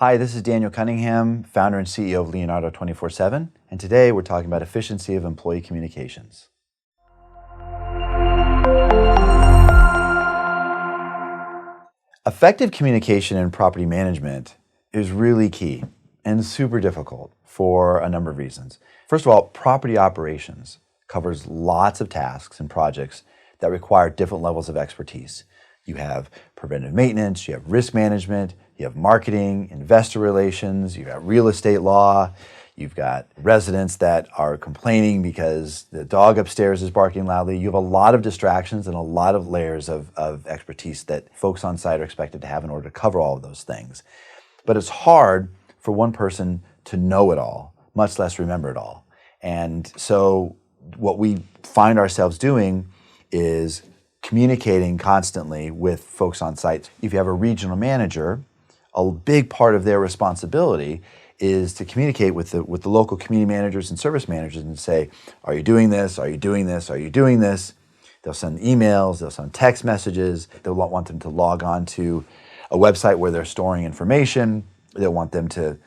Hi, this is Daniel Cunningham, founder and CEO of Leonardo 24/7, and today we're talking about efficiency of employee communications. Effective communication in property management is really key and super difficult for a number of reasons. First of all, property operations covers lots of tasks and projects that require different levels of expertise. You have preventive maintenance, you have risk management, you have marketing, investor relations, you have real estate law, you've got residents that are complaining because the dog upstairs is barking loudly. You have a lot of distractions and a lot of layers of expertise that folks on site are expected to have in order to cover all of those things. But it's hard for one person to know it all, much less remember it all. And so what we find ourselves doing is communicating constantly with folks on site. If you have a regional manager, a big part of their responsibility is to communicate with the local community managers and service managers and say, are you doing this? Are you doing this? Are you doing this? They'll send emails, they'll send text messages, they'll want them to log on to a website where they're storing information, they'll want them to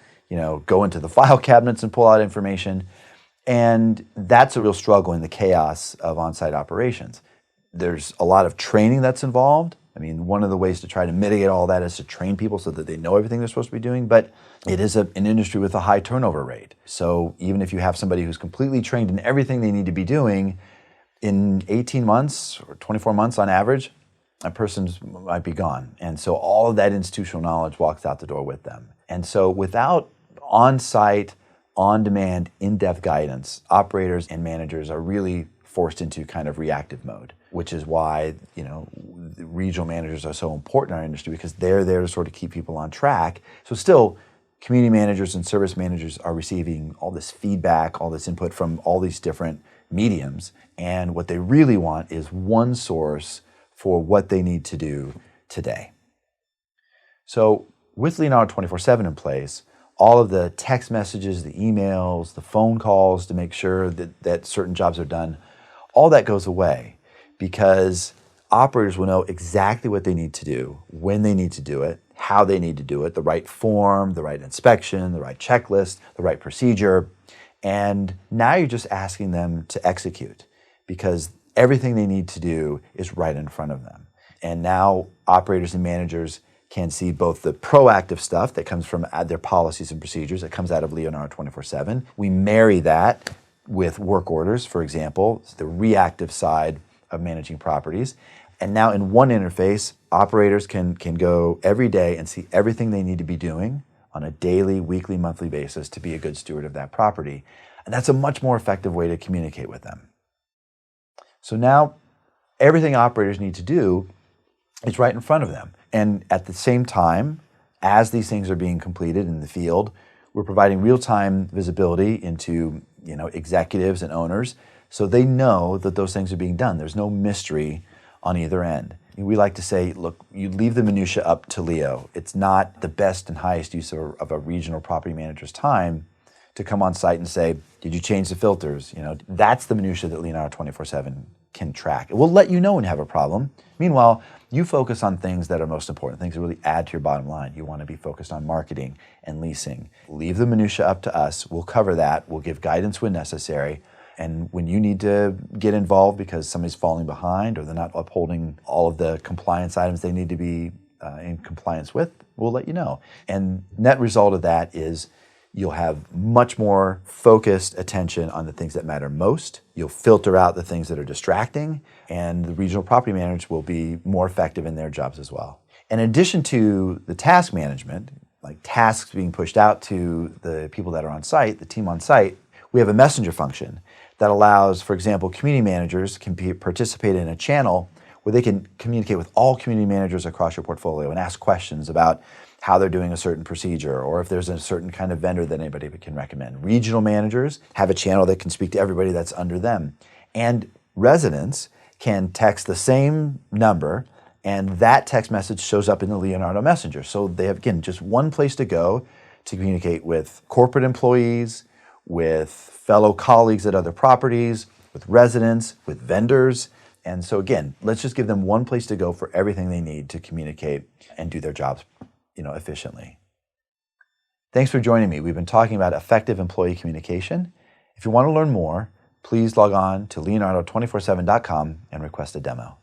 go into the file cabinets and pull out information. And that's a real struggle in the chaos of on-site operations. There's a lot of training that's involved. I mean, one of the ways to try to mitigate all that is to train people so that they know everything they're supposed to be doing, but it is an industry with a high turnover rate. So even if you have somebody who's completely trained in everything they need to be doing, in 18 months or 24 months on average, a person might be gone. And so all of that institutional knowledge walks out the door with them. And so without on-site, on-demand, in-depth guidance, operators and managers are really forced into kind of reactive mode, which is why the regional managers are so important in our industry, because they're there to sort of keep people on track. So still, community managers and service managers are receiving all this feedback, all this input from all these different mediums, and what they really want is one source for what they need to do today. So with Leonardo 24/7 in place, all of the text messages, the emails, the phone calls to make sure that certain jobs are done, all that goes away, because operators will know exactly what they need to do, when they need to do it, how they need to do it, the right form, the right inspection, the right checklist, the right procedure. And now you're just asking them to execute, because everything they need to do is right in front of them. And now operators and managers can see both the proactive stuff that comes from their policies and procedures that comes out of Leonardo 24/7. We marry that with work orders, for example, the reactive side of managing properties. And now in one interface, operators can go every day and see everything they need to be doing on a daily, weekly, monthly basis to be a good steward of that property. And that's a much more effective way to communicate with them. So now everything operators need to do is right in front of them. And at the same time, as these things are being completed in the field, we're providing real-time visibility into executives and owners, so they know that those things are being done. There's no mystery on either end. We like to say, look, you leave the minutia up to Leo. It's not the best and highest use of a regional property manager's time to come on site and say, did you change the filters? That's the minutia that Leonardo 24/7 can track. It will let you know when you have a problem. Meanwhile, you focus on things that are most important, things that really add to your bottom line. You want to be focused on marketing and leasing. Leave the minutia up to us. We'll cover that. We'll give guidance when necessary. And when you need to get involved because somebody's falling behind or they're not upholding all of the compliance items they need to be in compliance with, we'll let you know. And net result of that is you'll have much more focused attention on the things that matter most. You'll filter out the things that are distracting, and the regional property managers will be more effective in their jobs as well. In addition to the task management, like tasks being pushed out to the people that are on site, the team on site, we have a messenger function that allows, for example, community managers can participate in a channel where they can communicate with all community managers across your portfolio and ask questions about how they're doing a certain procedure, or if there's a certain kind of vendor that anybody can recommend. Regional managers have a channel that can speak to everybody that's under them. And residents can text the same number, and that text message shows up in the Leonardo Messenger. So they have, again, just one place to go to communicate with corporate employees, with fellow colleagues at other properties, with residents, with vendors. And so again, let's just give them one place to go for everything they need to communicate and do their jobs efficiently. Thanks for joining me. We've been talking about effective employee communication. If you want to learn more, please log on to leonardo247.com and request a demo.